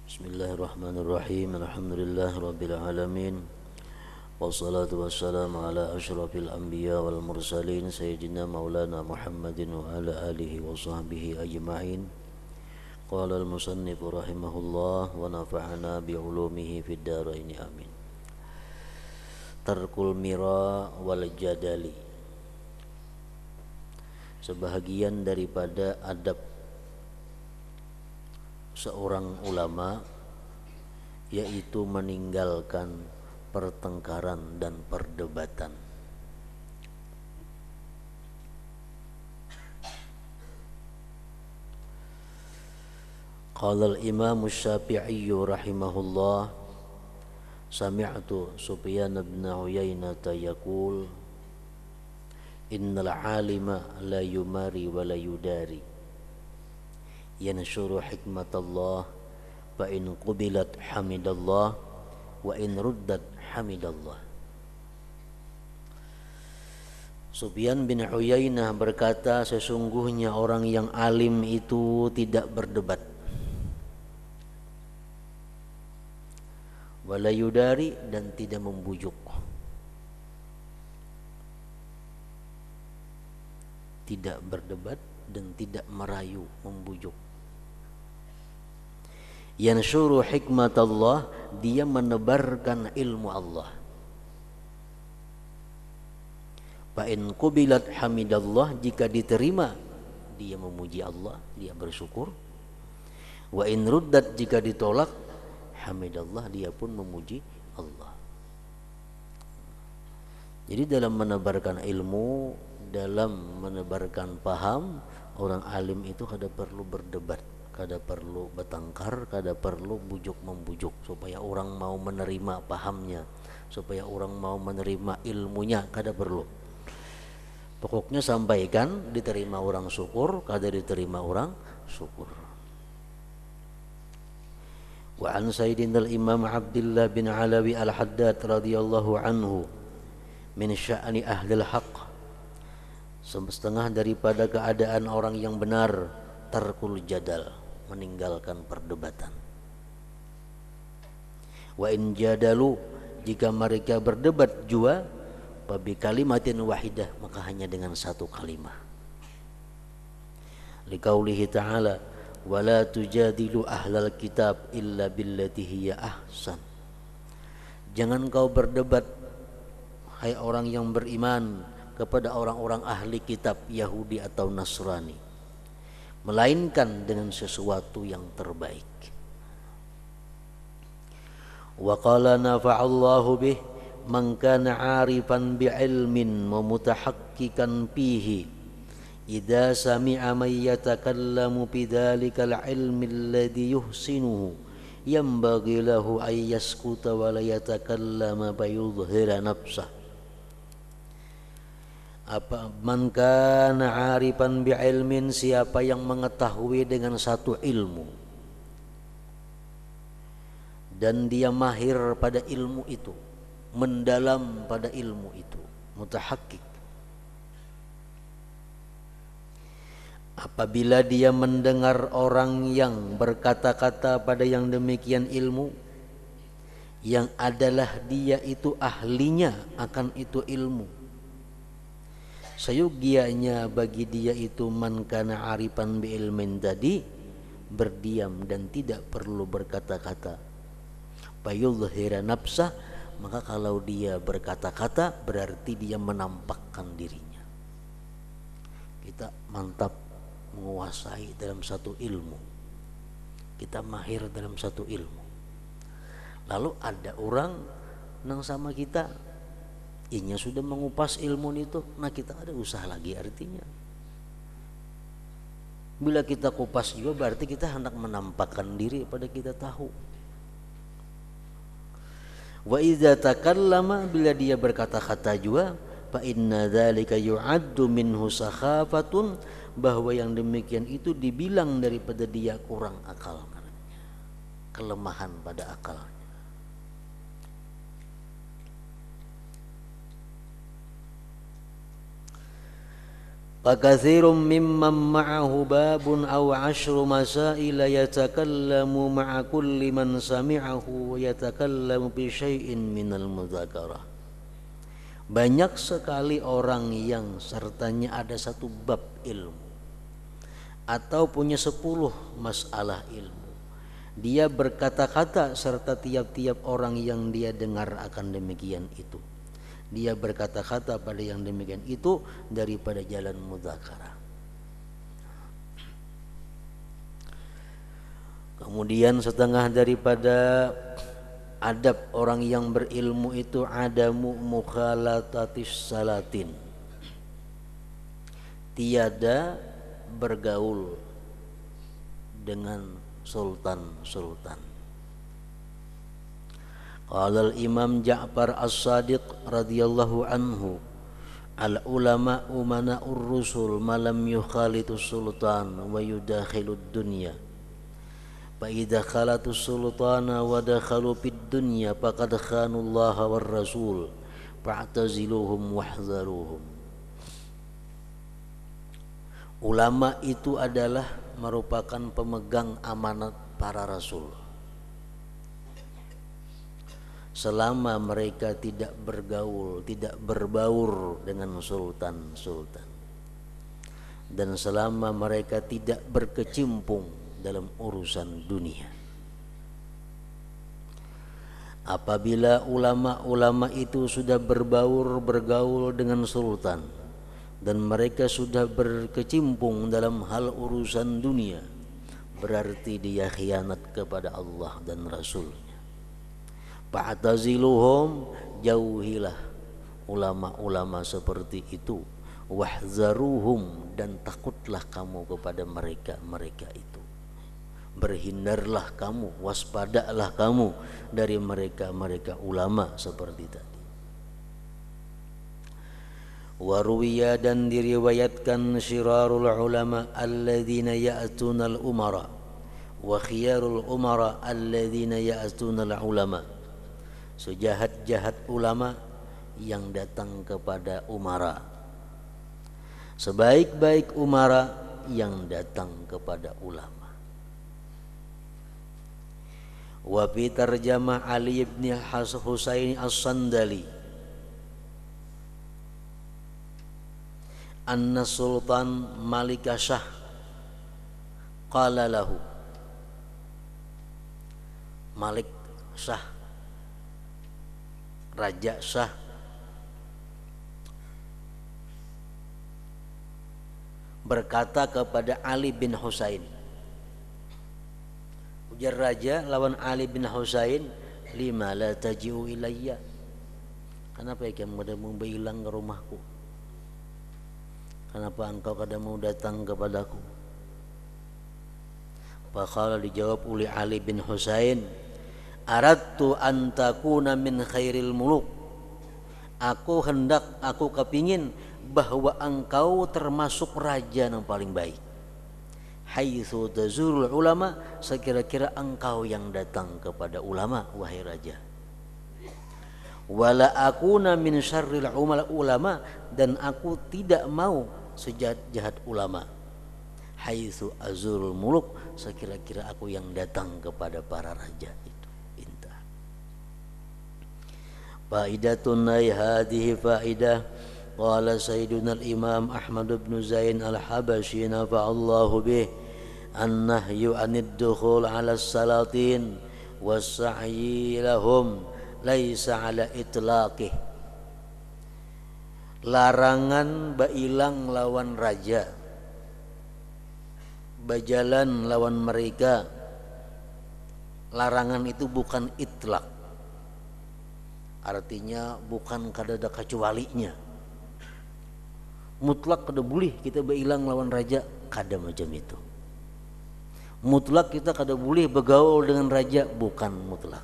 Bismillahirrahmanirrahim. Alhamdulillahirabbil alamin. Wassalatu wassalamu ala asyrafil anbiya wal mursalin sayyidina maulana Muhammadin wa ala alihi wa sahbihi ajma'in. Qala al-musannif rahimahullah wa nafa'ana bi ulumihi fid dharain amin. Tarkul mira wal jadali. Sebahagian daripada adab seorang ulama yaitu meninggalkan pertengkaran dan perdebatan. Qala al-Imam Asy-Syafi'i rahimahullah, sami'tu Sufyan bin Uyainah yaqul innal 'alima la yumari wa la yudari yanshuru hikmatallah fa in qubilat hamidallah wa in ruddat hamidallah. Sufyan bin Uyainah berkata, sesungguhnya orang yang alim itu tidak berdebat, wala yudari, dan tidak membujuk. Tidak berdebat dan tidak merayu, membujuk. Yansyuru hikmatallah, dia menebarkan ilmu Allah. Fa in qubilat hamidallah, jika diterima dia memuji Allah, dia bersyukur. Wa in ruddat, jika ditolak hamidallah, dia pun memuji Allah. Jadi dalam menebarkan ilmu, dalam menebarkan paham, orang alim itu kada perlu berdebat, kada perlu bertengkar, kada perlu bujuk membujuk supaya orang mau menerima pahamnya, supaya orang mau menerima ilmunya, kada perlu. Pokoknya sampaikan, diterima orang syukur, kada diterima orang syukur. Wa an Sayyidina al-Imam Abdullah bin Alawi al-Haddad radhiyallahu anhu min sya'ni ahlil haqq, setengah daripada keadaan orang yang benar, tarkul jadal, meninggalkan perdebatan. Wa in jadalu, jika mereka berdebat jua, fabi kalimatin wahidah, maka hanya dengan satu kalimat. Liqaulihi ta'ala, wala tujadilu ahlal kitab illa billati hiya ahsan. Jangan kau berdebat, hai orang yang beriman, kepada orang-orang ahli kitab Yahudi atau Nasrani, melainkan dengan sesuatu yang terbaik. Wa qala nafa'allahu bih man kana 'arifan bi'ilmin wa mutahaqqiqan fihi idza sami'a man yatakallamu bidzalikal 'ilmi alladhi yuhsinuhu yanbaghi lahu ay yaskuta wa la yatakallama fayudhhira nafsah. Apa man kana 'arifan bi'ilmin, siapa yang mengetahui dengan satu ilmu dan dia mahir pada ilmu itu, mendalam pada ilmu itu, mutahakkik. Apabila dia mendengar orang yang berkata-kata pada yang demikian ilmu, yang adalah dia itu ahlinya akan itu ilmu, sayugianya bagi dia itu man kana arifan bi ilmin tadi, berdiam dan tidak perlu berkata-kata. Fayudhhira nafsah, maka kalau dia berkata-kata berarti dia menampakkan dirinya. Kita mantap menguasai dalam satu ilmu, kita mahir dalam satu ilmu, lalu ada orang nang sama kita, inya sudah mengupas ilmu itu, nah kita ada usaha lagi artinya. Bila kita kupas juga berarti kita hendak menampakkan diri pada kita tahu. Wa idza takallama, bila dia berkata-kata juga, fa inna dzalika yu'addu minhu sakhafatun, bahwa yang demikian itu dibilang daripada dia kurang akal, kelemahan pada akalnya. Fakatsirum mimman ma'ahu babun aw 'ashru masaila yatakallamu ma'a kulli man sami'ahu wa yatakallamu bi syai'in minal mudzakarah. Banyak sekali orang yang sertanya ada satu bab ilmu atau punya 10 masalah ilmu. Dia berkata-kata serta tiap-tiap orang yang dia dengar akan demikian itu. Dia berkata-kata pada yang demikian itu daripada jalan mudzakarah. Kemudian setengah daripada adab orang yang berilmu itu adamu mukhalatatis salatin, tiada bergaul dengan sultan-sultan. Qala al-Imam Ja'far As-Sadiq radhiyallahu anhu, al-ulama umana'ur rusul malam yukhalitus sultan wa yudakhilud dunya. Fa idza khalatus sultana wa dakhalu fid dunya faqad khanullaha war rasul fa'taziluhum wahdharuhum. Ulama itu adalah merupakan pemegang amanat para rasul. Selama mereka tidak bergaul, tidak berbaur dengan sultan-sultan, dan selama mereka tidak berkecimpung dalam urusan dunia. Apabila ulama-ulama itu sudah bergaul dengan sultan dan mereka sudah berkecimpung dalam hal urusan dunia, berarti dia khianat kepada Allah dan Rasulnya. Fa'taziluhum, jauhilah ulama-ulama seperti itu. Wahzaruhum, dan takutlah kamu kepada mereka itu. Berhindarlah kamu, waspadalah kamu dari mereka ulama seperti tadi. Waruwiya, dan diriwayatkan, syirarul ulama alladzina ya'tunal umara wa khiyarul umara alladzina ya'tunal ulama. Sejahat-jahat ulama yang datang kepada umara, sebaik-baik umara yang datang kepada ulama. Wa fi tarjamah Ali ibn Husain As-Sandali, anna Sultan Malik Shah qala lahu, Malik Shah, Raja Shah, berkata kepada Ali bin Husain. Ujar raja lawan Ali bin Husain, lima la taji'u ilayya, kenapa kamu kada mau hilang ke rumahku? Kenapa engkau kada mau datang kepadaku? Faqala, dijawab oleh Ali bin Husain, aradtu an takuna min khairil muluk, aku kepingin bahwa engkau termasuk raja yang paling baik. Haitsu tazurul ulama, sekira-kira engkau yang datang kepada ulama, wahai raja. Wala akuna min syarril ulama, dan aku tidak mau sejahat-jahat ulama. Haitsu azurul muluk, sekira-kira aku yang datang kepada para raja itu. Faidatun hadhihi faidah. Qala sayyiduna al-imam Ahmad bin Zain al-Habashi nafa'allahu bih, an-nahyu anid dukhul 'ala as-salatin was-sa'yi lahum laisa 'ala itlaqih. Larangan bailang lawan raja, bajalan lawan mereka. Larangan itu bukan itlaq, artinya bukan kada ada kecualinya. Mutlak kada boleh kita bailang lawan raja, kada macam itu. Mutlak kita kada boleh bergaul dengan raja, bukan mutlak.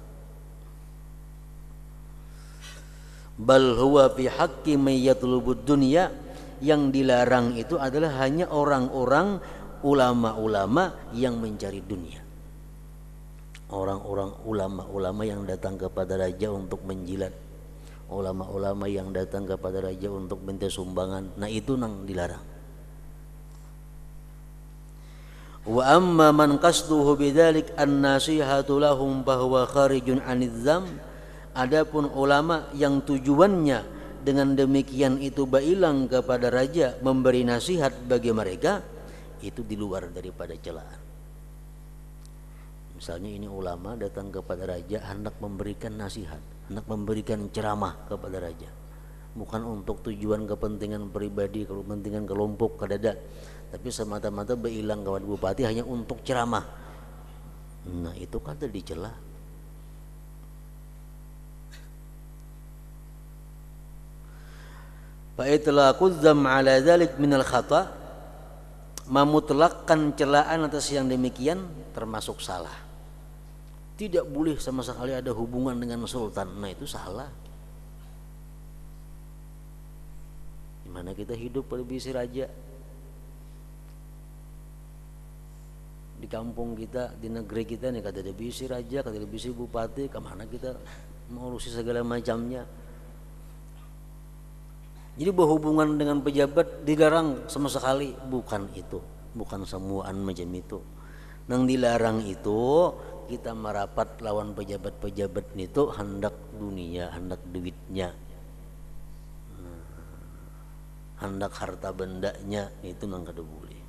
Bal huwa fi haqqi may yatlubud dunya, yang dilarang itu adalah hanya orang-orang ulama-ulama yang mencari dunia. Orang-orang ulama-ulama yang datang kepada raja untuk menjilat, ulama-ulama yang datang kepada raja untuk minta sumbangan, nah itu nang dilarang. Wa amma man qasduhu bidzalik an-nasihatu lahum bahwa kharijun 'anidz dzam. Adapun ulama yang tujuannya dengan demikian itu bailang kepada raja memberi nasihat bagi mereka, itu di luar daripada celaan. Misalnya ini ulama datang kepada raja hendak memberikan nasihat, hendak memberikan ceramah kepada raja, bukan untuk tujuan kepentingan pribadi, kepentingan kelompok kadada, tapi semata-mata bailang kepada bupati hanya untuk ceramah. Nah itu kata dicela. Fa itlaquz dzam ala dzalik minal khata', memutlakkan celaan atas yang demikian termasuk salah. Tidak boleh sama sekali ada hubungan dengan sultan. Nah itu salah. Gimana kita hidup pada bisi raja? Di kampung kita, di negeri kita nih, kata ada bisi raja, kata ada bisi bupati, kemana kita mengurusi segala macamnya. Jadi berhubungan dengan pejabat dilarang sama sekali, bukan itu, bukan semuaan macam itu. Nang dilarang itu kita merapat lawan pejabat-pejabat itu hendak dunia, hendak duitnya, hendak harta bendanya, itu nang kada boleh.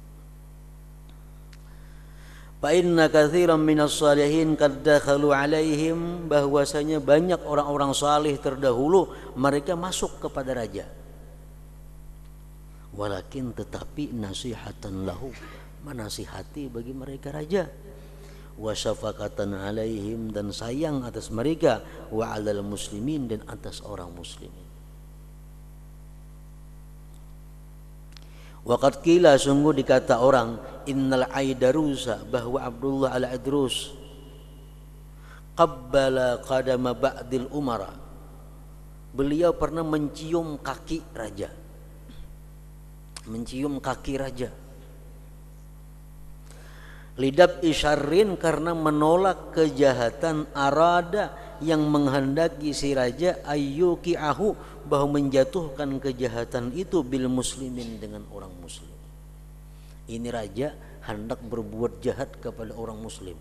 Fa inna katsiran minas shalihin qad dakhalu alaihim, bahwasanya banyak orang-orang salih terdahulu mereka masuk kepada raja. Walakin tetapi nasihatan lahu, menasihati bagi mereka raja, wa syafaqatan alaihim, dan sayang atas mereka, wa alal muslimin, dan atas orang muslimin. Waqad qila, sungguh dikata orang, innal Aidarusa, bahwa Abdullah al-Idrus qabbala qadama ba'dil umara, beliau pernah mencium kaki raja, mencium kaki raja. Lidab isyarrin, karena menolak kejahatan, arada, yang menghendaki si raja, ayyuki'ahu, bahwa menjatuhkan kejahatan itu, bil muslimin, dengan orang muslim. Ini raja hendak berbuat jahat kepada orang muslim.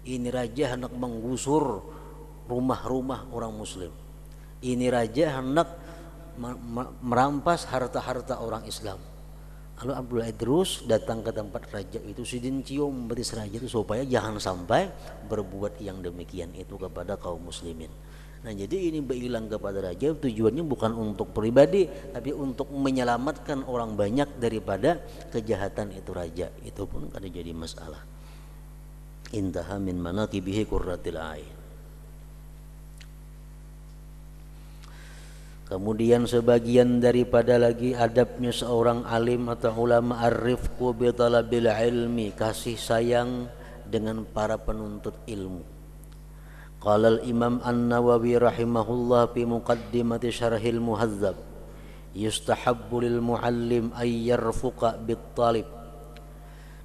Ini raja hendak menggusur rumah-rumah orang muslim. Ini raja hendak merampas harta-harta orang Islam. Lalu Abdullah Idrus datang ke tempat raja itu, sidin cium betis raja itu supaya jangan sampai berbuat yang demikian itu kepada kaum muslimin. Nah jadi ini berilang kepada raja, tujuannya bukan untuk pribadi, tapi untuk menyelamatkan orang banyak daripada kejahatan itu raja. Itu pun kada jadi masalah. Intaha min manaqibihi qurratil ain. Kemudian sebagian daripada lagi adabnya seorang alim atau ulama, ar-rifqu bi talabil ilmi, kasih sayang dengan para penuntut ilmu. Qala al-Imam An-Nawawi rahimahullah fi muqaddimati syarhil muhadzab, yustahabbu lil muallim ay yarfuqa bit talib,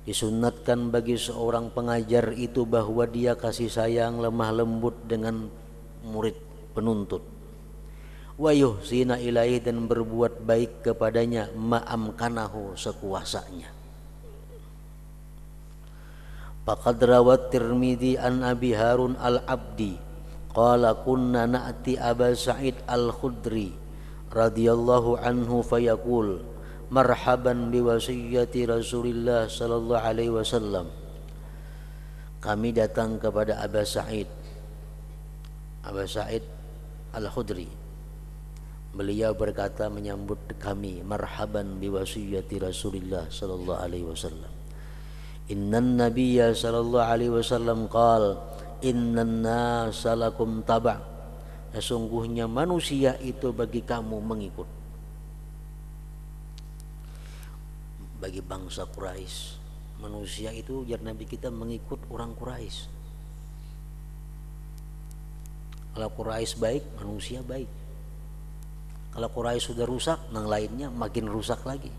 disunnatkan bagi seorang pengajar itu bahwa dia kasih sayang, lemah lembut dengan murid penuntut. Wa yuhsina ilaihi, dan berbuat baik kepadanya, ma'amkanahu, sekuasanya. Faqad rawat Tirmidzi an Abi Harun al-Abdi qala kunna na'ti Aba Sa'id al-Khudri radhiyallahu anhu fayaqul marhaban biwasiyyati Rasulillah sallallahu alaihi wasallam. Kami datang kepada Aba Sa'id al-Khudri. Beliau berkata menyambut kami, marhaban biwasiyyati Rasulillah sallallahu alaihi wasallam. Innan nabiyya sallallahu alaihi wasallam qala innan nasa lakum taba', sesungguhnya manusia itu bagi kamu mengikut. Bagi bangsa Quraisy, manusia itu jar Nabi kita mengikut orang Quraisy. Kalau Quraisy baik, manusia baik. Kalau Quraisy sudah rusak, yang lainnya makin rusak lagi.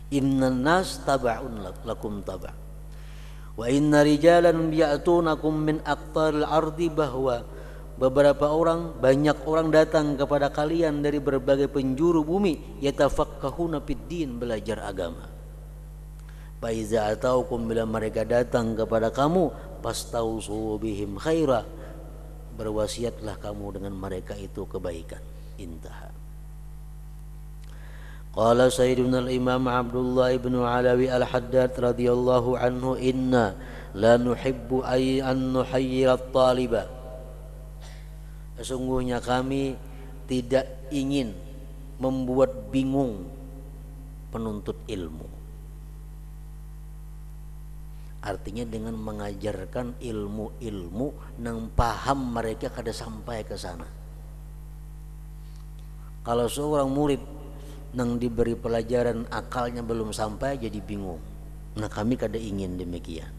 Innan nas taba'un lakum taba'. Wa inna rijalan ya'tunakum min aqtaril ardi, bahwa beberapa orang, banyak orang datang kepada kalian dari berbagai penjuru bumi, yatafaqqahuna fid din, belajar agama. Fa iza ataukum, bila mereka datang kepada kamu, fastausu bihim khaira, berwasiatlah kamu dengan mereka itu kebaikan. Intaha. Qala Sayyiduna al-Imam Abdullah ibn Alawi al-Haddad radhiyallahu anhu, inna la nuhibbu an nuhayyira at-taliba. Sesungguhnya kami tidak ingin membuat bingung penuntut ilmu. Artinya dengan mengajarkan ilmu-ilmu nang paham mereka kada sampai ke sana. Kalau seorang murid nang diberi pelajaran akalnya belum sampai, jadi bingung. Nah, kami kada ingin demikian.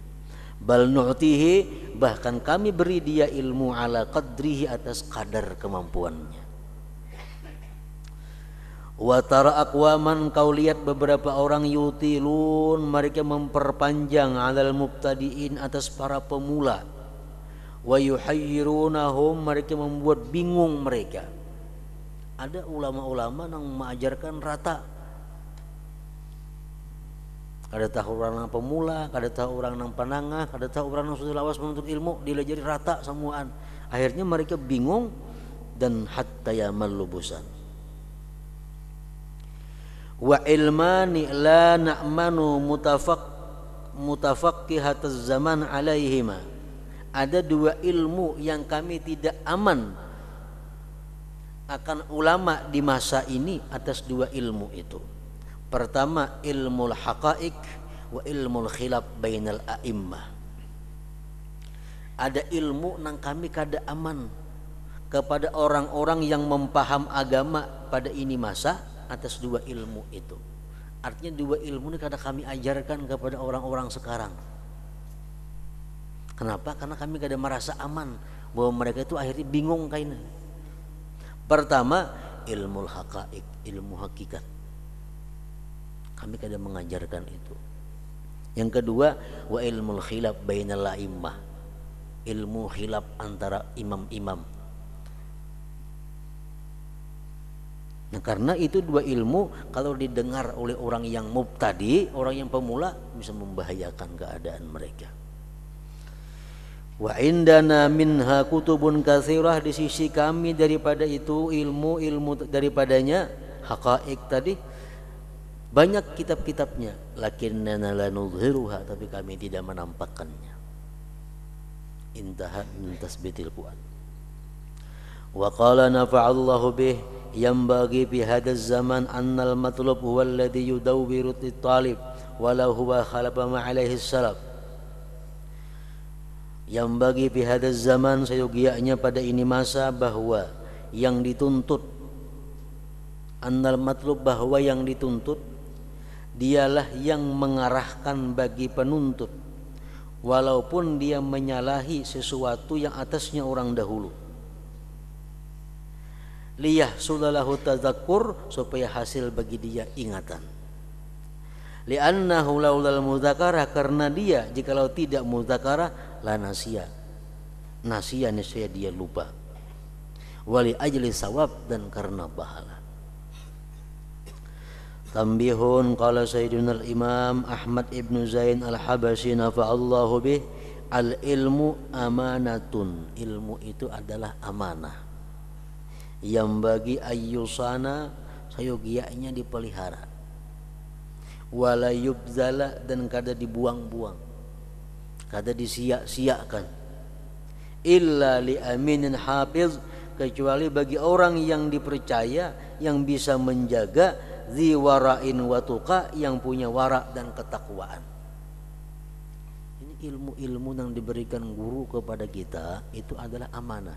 Bal nu'tihi, bahkan kami beri dia ilmu ala qadrihi, atas kadar kemampuannya. Wa tara aqwaman, kau lihat beberapa orang, yutilun, mereka memperpanjang, alal mubtadiin, atas para pemula. Wa yuhayyirunahum, mereka membuat bingung mereka. Ada ulama-ulama yang mengajarkan rata. Kada tahu orang nang pemula, kada tahu orang nang panangah, kada tahu orang nang sudah lawas menuntut ilmu, dilajari rata semuaan. Akhirnya mereka bingung dan hatta yamallu busan. Wa ilmani la na'manu mutafaqqihataz zaman alaihima. Ada dua ilmu yang kami tidak aman akan ulama di masa ini atas dua ilmu itu. Pertama, ilmul haqa'iq wa ilmul khilaf bainal a'immah. Ada ilmu nang kami kada aman kepada orang-orang yang mempaham agama pada ini masa atas dua ilmu itu. Artinya dua ilmu ini kada kami ajarkan kepada orang-orang sekarang. Kenapa? Karena kami kada merasa aman bahwa mereka itu akhirnya bingung kaina. Pertama, ilmul haqa'iq, ilmu hakikat. Kami kada mengajarkan itu. Yang kedua, wa ilmul khilaf bainal a'immah, ilmu khilaf antara imam-imam. Nah, karena itu dua ilmu kalau didengar oleh orang yang mubtadi, orang yang pemula, bisa membahayakan keadaan mereka. Wa indana minha kutubun katsirah, di sisi kami daripada itu ilmu daripadanya haqa'iq tadi banyak kitab-kitabnya, lakinnana la nuzhiruha, tapi kami tidak menampakkannya. Intaha min tasbitil fuad. Wa qala nafa'allahu bih, yanbaghi fi hadzal zaman annal matlub huwa alladhi yudawwiru at-talib walau huwa khalafa ma alaihi salaf. Yang bagi pihada zaman, seyogianya pada ini masa, bahwa yang dituntut, annal matlub, bahwa yang dituntut dialah yang mengarahkan bagi penuntut, walaupun dia menyalahi sesuatu yang atasnya orang dahulu. Liyahsulalahu tadzakur, supaya hasil bagi dia ingatan. Li'annahu laulal mudzakarah, karena dia jikalau tidak mudzakarah, la nasiya niscaya dia lupa. Wali ajli sawab, dan karena pahala. Tambihun, qala Sayyiduna al-Imam Ahmad ibn Zain al-Habashi nafa'allahu bih, al-ilmu amanatun, ilmu itu adalah amanah. Yang bagi ayyusana, sayogianya dipelihara. Wala yubzala, dan kada dibuang-buang, kada disia-siakan. Illa li aminin hafiz, kecuali bagi orang yang dipercaya, yang bisa menjaga, zi wara'in wa tuqa, yang punya wara' dan ketakwaan. Ini ilmu-ilmu yang diberikan guru kepada kita itu adalah amanah.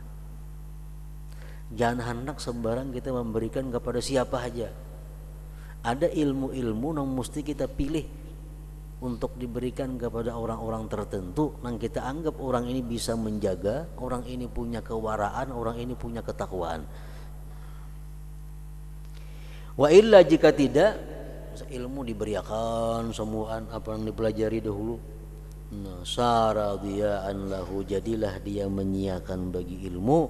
Jangan hendak sembarang kita memberikan kepada siapa saja. Ada ilmu-ilmu yang mesti kita pilih untuk diberikan kepada orang-orang tertentu yang kita anggap orang ini bisa menjaga, orang ini punya kewaraan, orang ini punya ketakwaan. Wa illa, jika tidak, ilmu diberikan semuaan apa yang dipelajari dahulu. Nah, saradiyaan lahu, jadilah dia menyiakan bagi ilmu.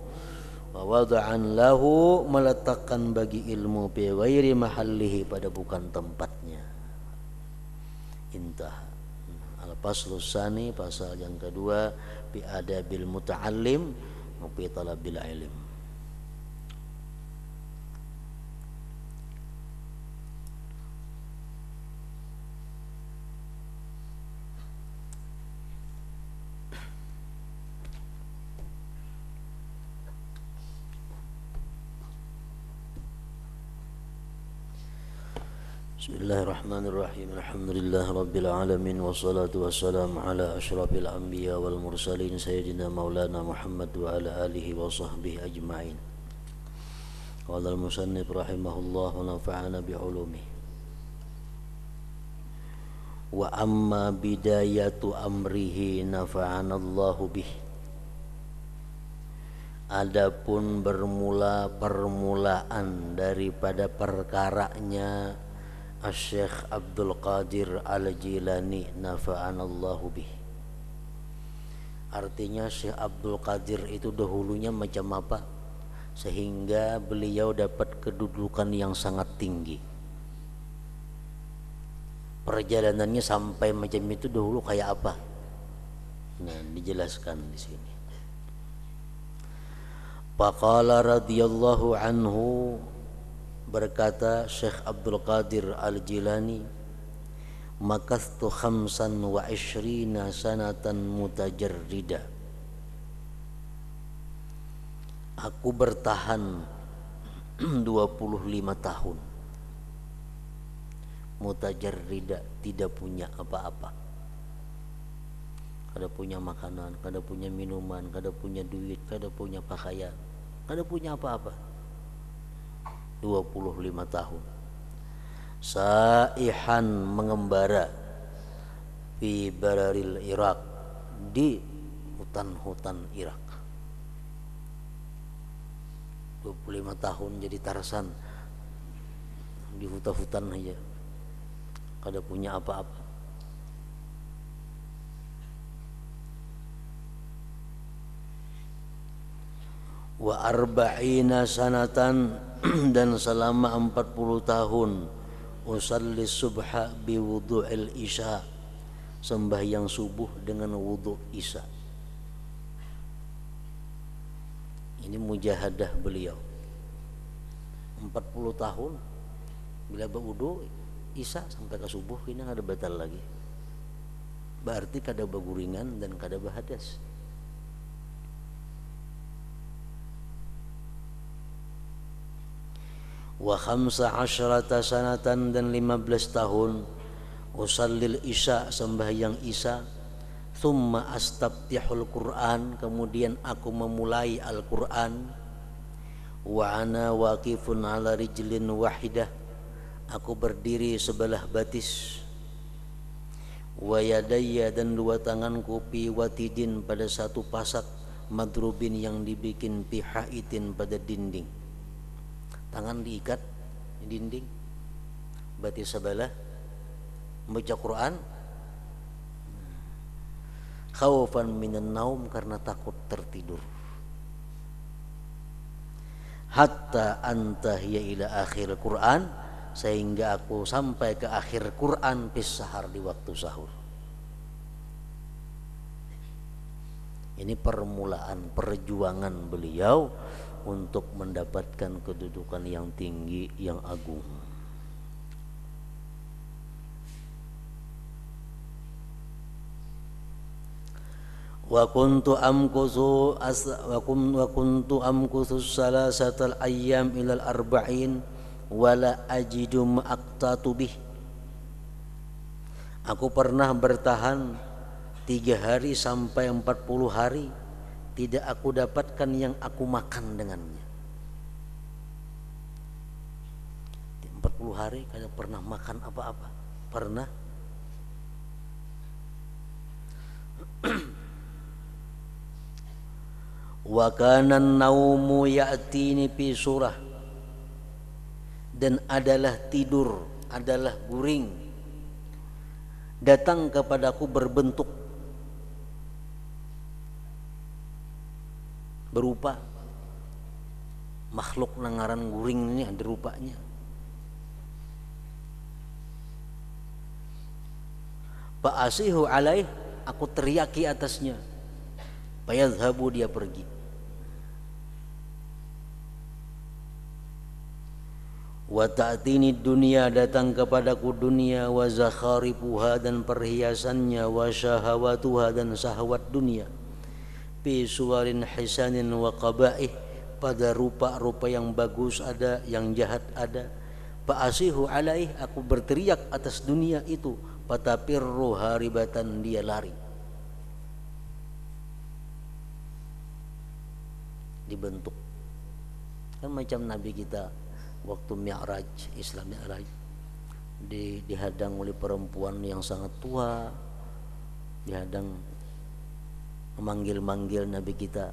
Wa wada'an lahu, meletakkan bagi ilmu, bi ghairi mahallihi, pada bukan tempatnya. Intah. Al-faslus tsani, pasal yang kedua, bi adabil muta'allim wa fi talabil ilm. Bismillahirrahmanirrahim. Alhamdulillah rabbil alamin, wassalatu wassalamu ala asyrafil anbiya wal mursalin sayyidina maulana Muhammad wa ala alihi wa sahbihi ajma'in. Qala al-musannif rahimahullah wa nafa'ana bi ulumih. Wa amma bidayatu amrihi nafa'ana Allahu bih. Adapun bermula permulaan daripada perkaranya Asy-Syaikh Abdul Qadir Al-Jilani nafa'anallahu bih. Artinya Syekh Abdul Qadir itu dahulunya macam apa sehingga beliau dapat kedudukan yang sangat tinggi. Perjalanannya sampai macam itu dahulu kayak apa? Nah, dijelaskan di sini. Faqala radhiyallahu anhu, berkata Syekh Abdul Qadir Al-Jilani, makastu 25 sanatan mutajarrida. Aku bertahan 25 tahun mutajarrida, tidak punya apa-apa. Kada punya makanan, kada punya minuman, kada punya duit, kada punya pakaian, kada punya apa-apa. 25 tahun saihan, mengembara fi bararil Irak, di hutan-hutan Irak. 25 tahun jadi Tarsan di hutan-hutan aja, kada punya apa-apa. Wa arba'ina sanatan, dan selama 40 tahun usalli subha bi wudu'il isya, sembahyang subuh dengan wudu isya. Ini mujahadah beliau 40 tahun, bila berwudu isya sampai ke subuh ini ada batal lagi, berarti kada baguringan dan kada bahadas. Wa 15 sanatan, dan 15 tahun usallil isya, sembahyang isya. Thumma astaftihul Qur'an, kemudian aku memulai Al-Qur'an. Wa ana waqifun ala rijlin wahidah, aku berdiri sebelah batis. Wa yadayya, dan dua tanganku fi watidin, pada satu pasak, madrubin, yang dibikin pihaitin, pada dinding. Tangan diikat di dinding, batis sebelah, membaca Quran. Khaufan minan naum, karena takut tertidur. Hatta antahiya ila akhir Quran, sehingga aku sampai ke akhir Quran fis sahar, di waktu sahur. Ini permulaan perjuangan beliau untuk mendapatkan kedudukan yang tinggi, yang agung. Wa kuntu amkusu salasatal ayyam ilal arba'in wala ajidu ma'aqtatu bih. Aku pernah bertahan 3 hari sampai 40 hari, tidak aku dapatkan yang aku makan dengannya. 40 hari kada pernah makan apa-apa. Pernah wa kana naumu ya'tini fi surah, dan adalah tidur, adalah guring, datang kepadaku berbentuk, berupa makhluk nangaran guring ini, ada rupanya. Fa asihu alaih, aku teriaki atasnya. Fayadhhabu, dia pergi. Wa ta'tini dunia, datang kepadaku dunia, wa zakharifuha, dan perhiasannya, wa syahawatuha, dan syahwat dunia, fi suwarin hisanin wa qabaih, pada rupa-rupa yang bagus ada, yang jahat ada. Fa asihu alaih, aku berteriak atas dunia itu, fatafirru haribatan, dia lari. Dibentuk kan macam Nabi kita waktu Mi'raj, Islam Mi'raj, dihadang oleh perempuan yang sangat tua, dihadang memanggil-manggil Nabi kita.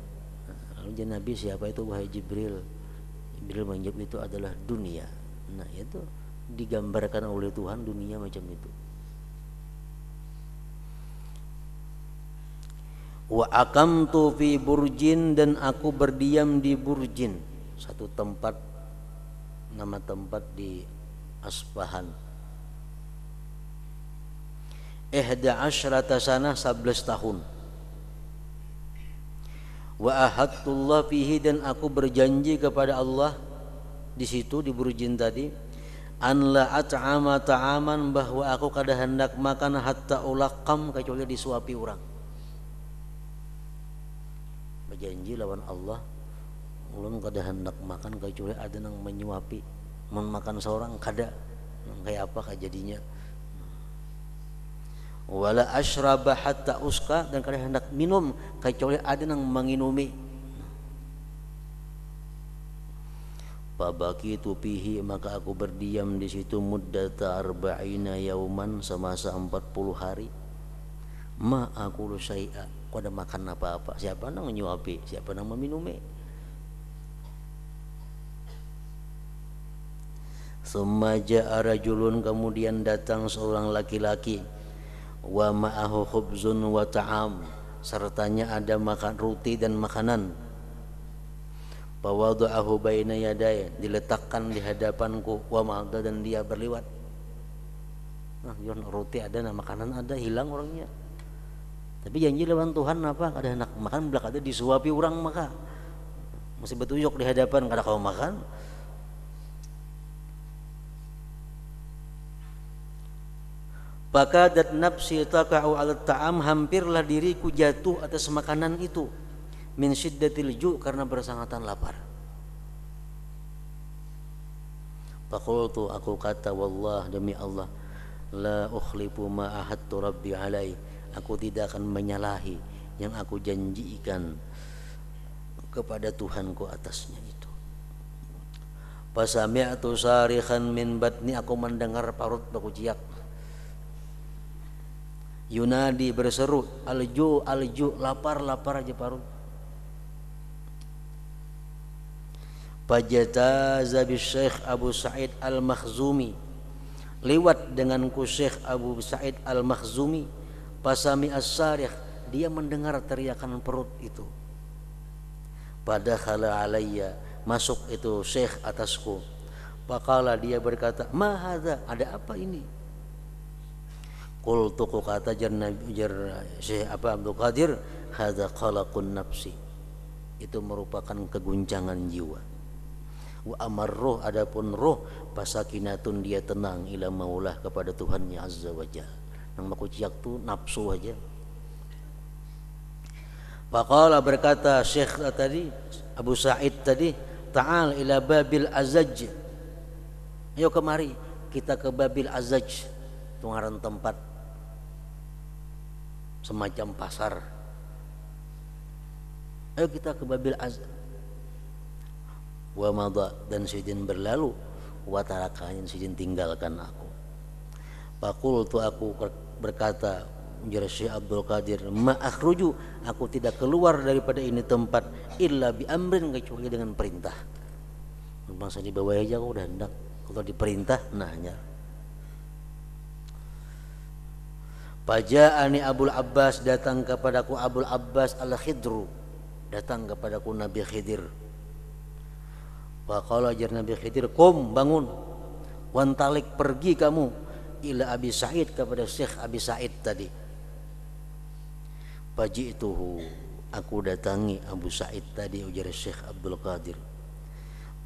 Lalu dia, Nabi siapa itu? Wahai Jibril. Jibril menjawab, itu adalah dunia. Nah itu digambarkan oleh Tuhan dunia macam itu. Wa aqamtu fi burjin, dan aku berdiam di Burjin, satu tempat, nama tempat di Asbahan. 11 sanah, 11 tahun. Wa ahadtullah fihi, dan aku berjanji kepada Allah di situ di Burjin tadi, an la at'ama ta'aman, bahwa aku kada hendak makan hatta ulaqam, kecuali disuapi orang. Berjanji lawan Allah, ulun kada hendak makan kecuali ada yang menyuapi. Mun makan seorang kada, kayak apa jadinya. Wala asyraba hatta uska, dan kada hendak minum kecuali ada yang menginumi. Fabaqitu fihi, maka aku berdiam di situ muddata arba'ina yauman, semasa 40 hari. Ma aku lu syai'a, aku ada makan apa-apa. Siapa nang menyuapi, siapa nang meminumi. Summa ja'a rajulun, kemudian datang seorang laki-laki, wa ma'ahu khubzun wa ta'am, sertanya ada makan roti dan makanan. Fawada'ahu baina yaday, diletakkan di hadapanku, wa ma'adha, dan dia berliwat. Nah, roti ada, nah makanan ada, hilang orangnya. Tapi janji lawan Tuhan apa? Kada hendak makan, belak ada disuapi orang, maka masih betunjuk di hadapan, kada kau makan. Fakadat nafsi taqa'u 'ala ta'am, hampirlah diriku jatuh atas makanan itu, min syiddatil ju', karena bersangatan lapar. Faqultu, aku kata, wallah, demi Allah, la ukhlifu ma ahadtu rabbi alai, aku tidak akan menyalahi yang aku janjikan kepada Tuhanku atasnya itu. Fasami'tu sarikhan min batni, aku mendengar parut baku ciak, yunadi, berseru, alju alju, lapar lapar aja parut. Fajataza bi Syekh Abu Sa'id Al-Makhzumi, lewat denganku Syekh Abu Sa'id Al-Makhzumi. Pasami as-sarikh, dia mendengar teriakan perut itu. Padakhala alayya, masuk itu Syekh atasku. Faqala, dia berkata, ma hadza, ada apa ini? Qultu, kata jar Syekh Abdul Qadir, hadza qalaqun nafsi, itu merupakan keguncangan jiwa. Wa amarruh, adapun roh, pasakinatun, dia tenang, ila maulah, kepada Tuhannya azza wa jalla. Yang makuciak tu nafsu aja. Faqala, berkata Syekh tadi, Abu Sa'id tadi, ta'al ila Babil Azaj, ayo kemari kita ke Babil Azaj, tungaran tempat semacam pasar. Ayo kita ke Babil Azaj. Wa madha, dan sidin berlalu, wa tarakani, sidin tinggalkan aku. Faqultu, aku berkata, ujar Syekh Abdul Qadir, ma akhruju, aku tidak keluar daripada ini tempat, illa bi amrin, kecuali dengan perintah. Bangsa di bawah aja aku udah hendak, kalau diperintah nahnya. Faja'ani Abul Abbas, datang kepadaku Abul Abbas Al-Khidru, datang kepadaku Nabi Khidir. Faqala, ajar Nabi Khidir, kum, bangun, wantalik, pergi kamu, ila Abi Sa'id, kepada Syekh Abi Sa'id tadi. Faji'tuhu, aku datangi Abu Sa'id tadi, ujar Syekh Abdul Qadir.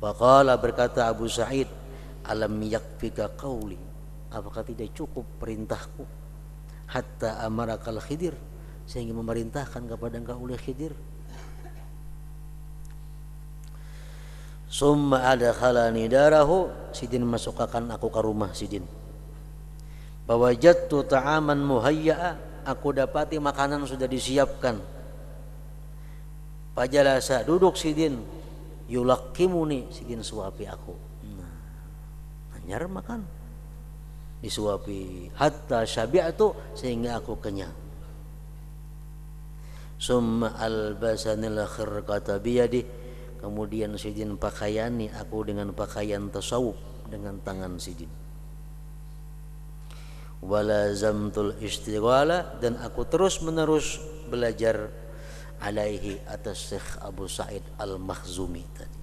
Faqala, berkata Abu Sa'id, alam yakfika qauli, apakah tidak cukup perintahku, hatta amarakal Khidir, sehingga memerintahkan kepada engkau oleh Khidir. Summa adkhalani darahu, Sidin masukkan aku ke rumah Sidin. Fawajadtu ta'aman muhayya'a, aku dapati makanan sudah disiapkan. Fajalasa, duduk Sidin, yulaqimuni, Sidin suapi aku. Nah, anyar makan, disuapi, hatta syabi'tu, sehingga aku kenyang. Summa albasanil khirqata biyadi, kemudian Sidin pakaiani aku dengan pakaian tasawuf dengan tangan Sidin. Walazamtul istighala, dan aku terus menerus belajar alaihi, atas Syekh Abu Sa'id Al-Makhzumi tadi.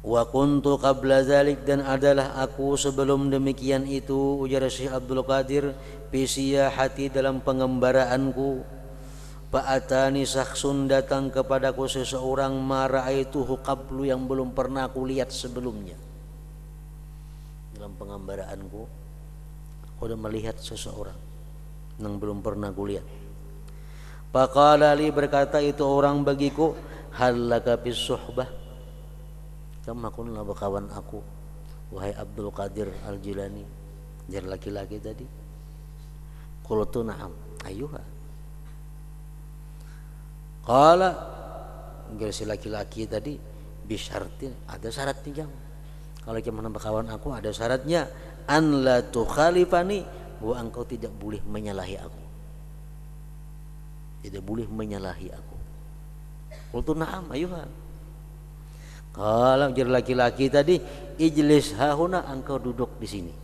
Wa kuntu qabla dzalik, dan adalah aku sebelum demikian itu, ujar Syekh Abdul Qadir, fi siyahati, dalam pengembaraanku. Fa'atani sakhsun, datang kepadaku seseorang, ma ra'aituhu qablu, yang belum pernah aku lihat sebelumnya. Dalam pengembaraanku, aku sudah melihat seseorang yang belum pernah aku lihat. Faqala li, berkata itu orang bagiku, hal laka bis suhbah, kamu akunlah berkawan aku, wahai Abdul Qadir Al-Jilani, jar laki-laki tadi. Qultu na'am, ayuha. Qala, si laki-laki tadi, bisyartin, ada syaratnya jam. Kalau kamu menambah kawan aku, ada syaratnya, an la tukhalifani, bahwa engkau tidak boleh menyalahi aku, tidak boleh menyalahi aku. Qultu na'am ayuha. Kalau jadi laki-laki tadi, ijlis hahuna, engkau duduk di sini.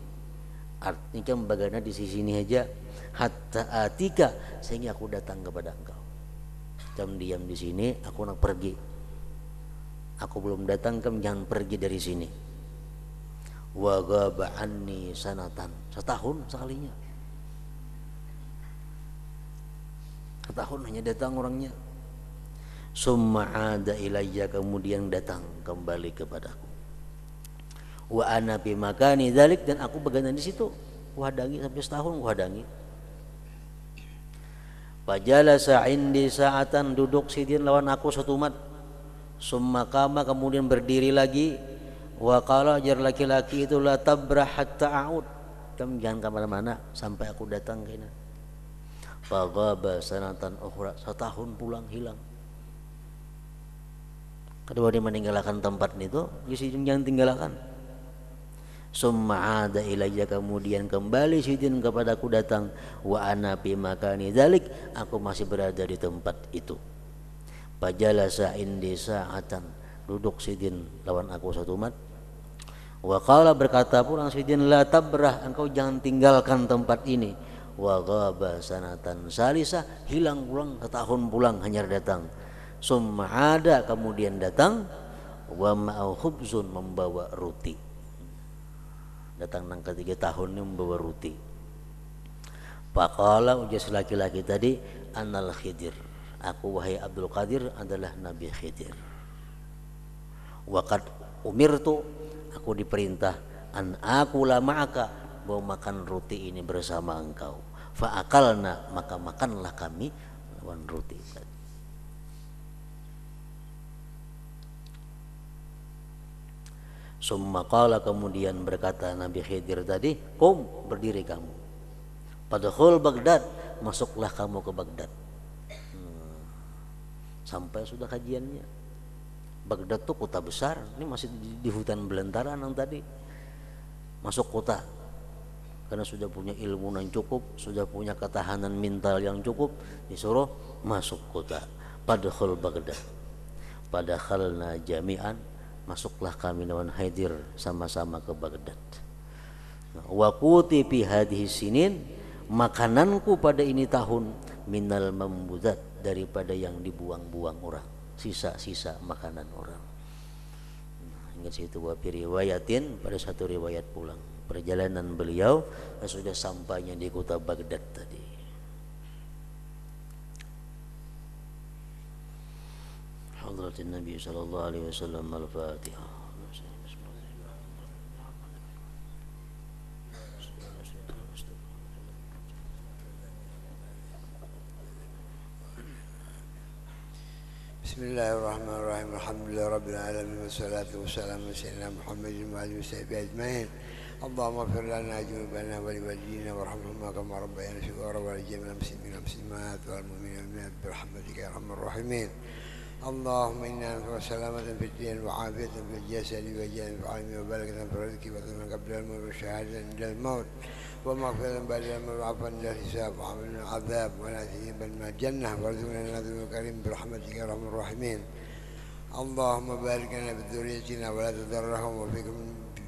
Artinya bagaimana di sini aja, hatta atika, sehingga aku datang kepada engkau. Kamu diam di sini, aku nak pergi. Aku belum datang, kamu jangan pergi dari sini. Wa ghaba anni sanatan, setahun sekalinya. Setahun hanya datang orangnya. Summa ada ilayya, kemudian datang kembali kepadaku. Wa ana bi makani dzalik, dan aku begadang di situ. Wahadangi sampai setahun, wahadangi. Fajalasa indi sa'atan, duduk Sidin lawan aku satu mat. Summa qama, kemudian berdiri lagi. Wa qala, jar laki-laki itu, la tabrah hatta a'ud, kamu jangan kemana-mana sampai aku datang kena. Faghaba sanatan ukhra, setahun pulang hilang. Kedua dia meninggalkan tempat itu, jangan tinggalkan. Summa ada ilayya, kemudian kembali Sidin kepadaku datang. Wa ana fi makani dzalik, aku masih berada di tempat itu. Fajalasa indi sa'atan, duduk Sidin lawan aku satu mat. Wa qala, berkata pulang Sidin, la tabrah, engkau jangan tinggalkan tempat ini. Wa ghaba sanatan salisa, hilang pulang setahun, pulang hanya datang. Summa ada, kemudian datang, wa ma'au khubzun, membawa roti. Datang nang ketiga tahun ini membawa roti. Faqala, ujas laki-laki tadi, anal Khidir, aku wahai Abdul Qadir adalah Nabi Khidir. Wa qad umirtu, aku diperintah, an akula ma'aka, bahwa makan roti ini bersama engkau. Fa'akalna, maka makanlah kami lawan roti tadi. Summa qala, kemudian berkata Nabi Khidir tadi, qum, berdiri kamu. Padahal Baghdad, masuklah kamu ke Baghdad. Sampai sudah kajiannya. Baghdad tuh kota besar, ini masih di hutan belantara yang tadi. Masuk kota, karena sudah punya ilmu yang cukup, sudah punya ketahanan mental yang cukup, disuruh masuk kota. Padahal Baghdad, padakhalna jami'an, masuklah kami lawan Khidir sama-sama ke Baghdad. Wa quti fi hadhihi sinin, makananku pada ini tahun, minal mambudat, daripada yang dibuang-buang orang, sisa-sisa makanan orang. Ingat situ wa fi riwayatin, pada satu riwayat pulang perjalanan beliau sudah sampainya di kota Baghdad tadi. Hadratin Nabi sallallahu alaihi wasallam. Al-Fatihah. بسم الله الرحمن الرحيم الحمد لله رب العالمين والصلاة والسلام على سيدنا محمد وعلى آله وصحبه أجمعين اللهم اغفر لنا ذنوبنا ولوالدينا وارحمهما كما ربيانا صغارا ولجميع المسلمين والمسلمات والمؤمنين والمؤمنات برحمتك يا أرحم الراحمين اللهم إنا نسألك سلامة في الدين وعافية في الجسد وجنة في العلم وبركة في الرزق وثمن قبل الموت وشهادة عند الموت ومغفرة بعد الموت وعفوا عند الحساب وعمل العذاب ونعيما من الجنة وارزقنا نذر الكريم برحمتك يا أرحم الراحمين اللهم بارك لنا بذريتنا ولا تضرهم وفيكم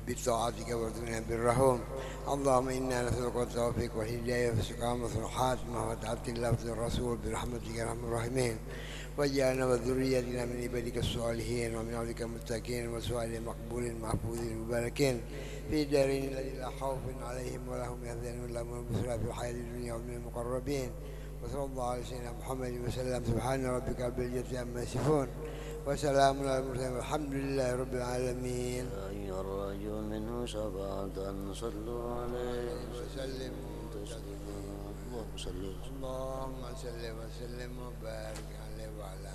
بطاعتك وارزقنا برهم اللهم إنا نسألك التوفيق والهداية والاستقامة والخاتمة وتعطي الله الرسول برحمتك يا أرحم الراحمين وجعلنا وذريتنا من عبادك الصالحين ومن عبادك المتقين وسؤال مقبول محفوظ مباركين في دارين الذي لا خوف عليهم ولا هم يحزنون لهم البشرى في الحياة الدنيا ومن المقربين وصلى الله على سيدنا محمد وسلم سبحان ربك رب العزة عما يصفون وسلام على المرسلين والحمد لله رب العالمين. يا أيها الراجون منه شفاعة صلوا عليه وسلموا تسليما. اللهم صل اللهم صل وسلم وبارك عليه وعلى